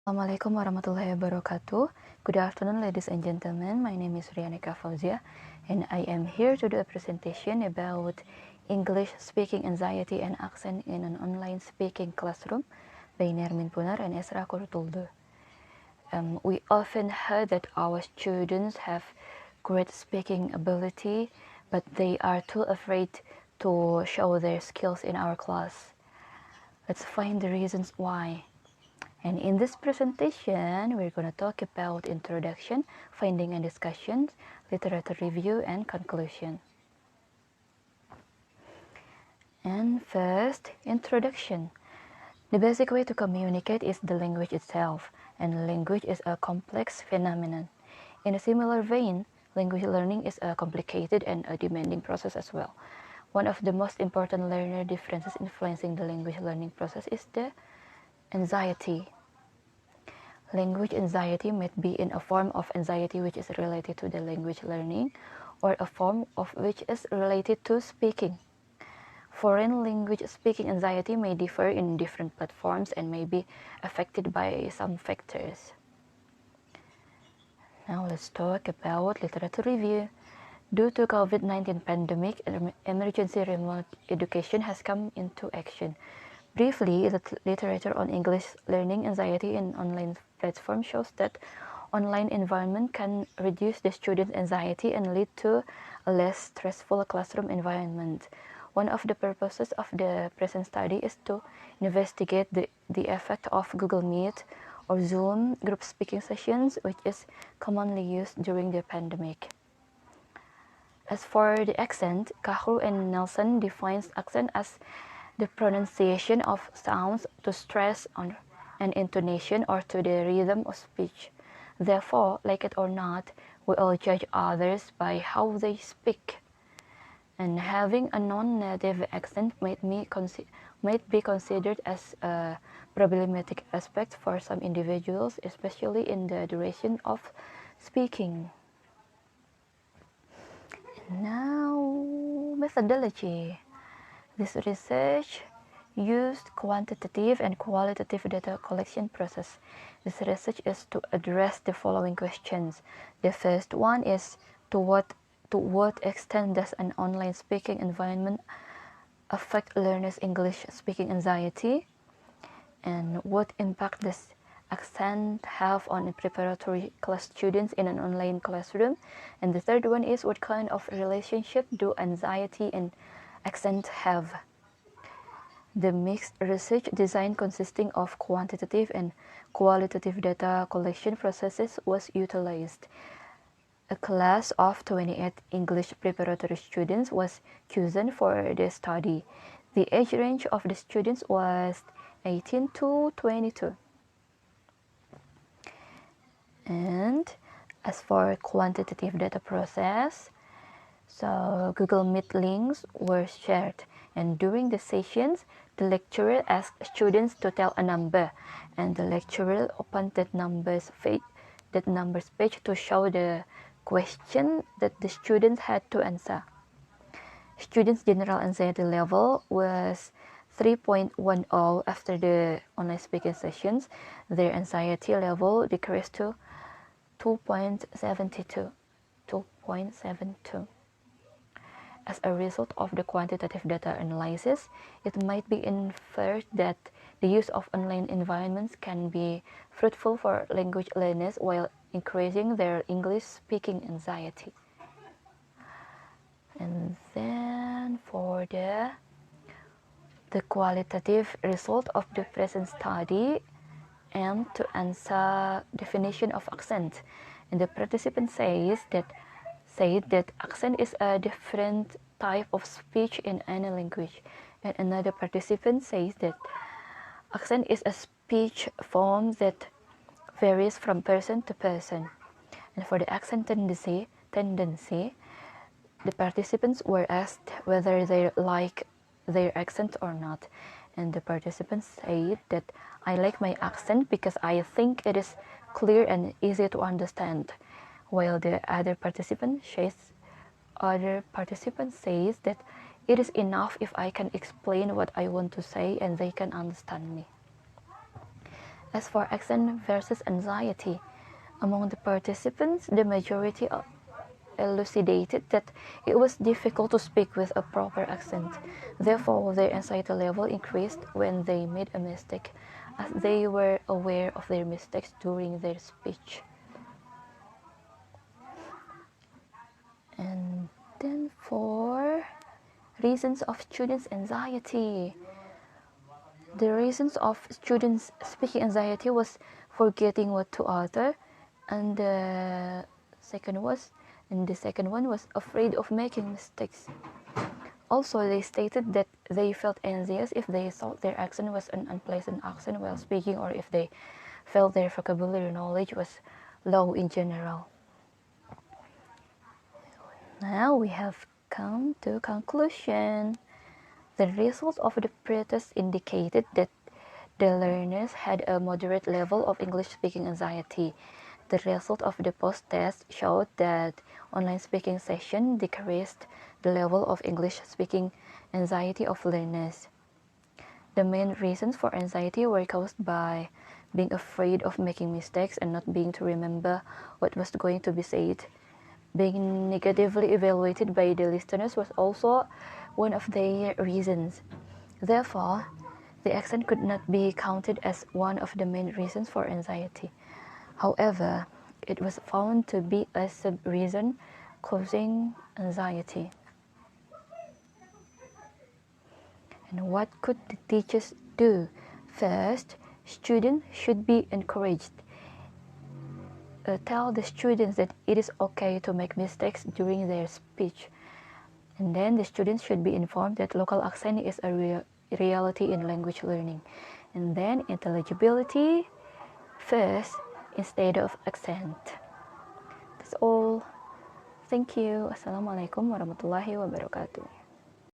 Assalamualaikum warahmatullahi wabarakatuh. Good afternoon, ladies and gentlemen. My name is Rian Fauziah, and I am here to do a presentation about English speaking anxiety and accent in an online speaking classroom by Nermin, Punar, and Esra Kulturdu. We often heard that our students have great speaking ability, but they are too afraid to show their skills in our class. Let's find the reasons why. And in this presentation, we're going to talk about introduction, finding and discussions, literature review, and conclusion. And first, introduction. The basic way to communicate is the language itself, and language is a complex phenomenon. In a similar vein, language learning is a complicated and a demanding process as well. One of the most important learner differences influencing the language learning process is the anxiety. Language anxiety might be in a form of anxiety which is related to the language learning, or a form of which is related to speaking. Foreign language speaking anxiety may differ in different platforms and may be affected by some factors. Now let's talk about literature review. Due to COVID-19 pandemic, emergency remote education has come into action. Briefly, the literature on English learning anxiety in online platform shows that online environment can reduce the student's anxiety and lead to a less stressful classroom environment. One of the purposes of the present study is to investigate the effect of Google Meet or Zoom group speaking sessions, which is commonly used during the pandemic. As for the accent, Kahru and Nelson defines accent as the pronunciation of sounds to stress on an intonation or to the rhythm of speech. Therefore, like it or not, we all judge others by how they speak. And having a non-native accent might be considered as a problematic aspect for some individuals, especially in the duration of speaking. Now, methodology. This research used quantitative and qualitative data collection process. This research is to address the following questions. The first one is to what extent does an online speaking environment affect learners' English speaking anxiety? And what impact does accent have on preparatory class students in an online classroom? And the third one is what kind of relationship do anxiety and accent have? The mixed research design consisting of quantitative and qualitative data collection processes was utilized. A class of 28 English preparatory students was chosen for the study. The age range of the students was 18 to 22. And as for quantitative data process, so Google Meet links were shared, and during the sessions, the lecturer asked students to tell a number, and the lecturer opened that numbers page to show the question that the students had to answer. Students' general anxiety level was 3.10 after the online speaking sessions. Their anxiety level decreased to 2.72. As a result of the quantitative data analysis, it might be inferred that the use of online environments can be fruitful for language learners while increasing their English speaking anxiety. And then for the qualitative result of the present study and to answer definition of accent. And the participant said that accent is a different type of speech in any language. And another participant says that accent is a speech form that varies from person to person. And for the accent tendency, the participants were asked whether they like their accent or not. And the participants said that I like my accent because I think it is clear and easy to understand. While the other participant says that it is enough if I can explain what I want to say and they can understand me. As for accent versus anxiety, among the participants, the majority elucidated that it was difficult to speak with a proper accent. Therefore, their anxiety level increased when they made a mistake, as they were aware of their mistakes during their speech. And then for reasons of students' anxiety. The reasons of students' speaking anxiety was forgetting what to utter, and the second one was afraid of making mistakes. Also, they stated that they felt anxious if they thought their accent was an unpleasant accent while speaking, or if they felt their vocabulary knowledge was low in general. Now we have come to conclusion. The results of the pretest indicated that the learners had a moderate level of English speaking anxiety. The result of the post-test showed that online speaking session decreased the level of English speaking anxiety of learners. The main reasons for anxiety were caused by being afraid of making mistakes and not being to remember what was going to be said. Being negatively evaluated by the listeners was also one of their reasons. Therefore, the accent could not be counted as one of the main reasons for anxiety. However, it was found to be a sub-reason causing anxiety. And what could the teachers do? First, students should be encouraged. Tell the students that it is okay to make mistakes during their speech. And then the students should be informed that local accent is a reality in language learning. And then intelligibility first instead of accent. That's all. Thank you. Assalamualaikum warahmatullahi wabarakatuh.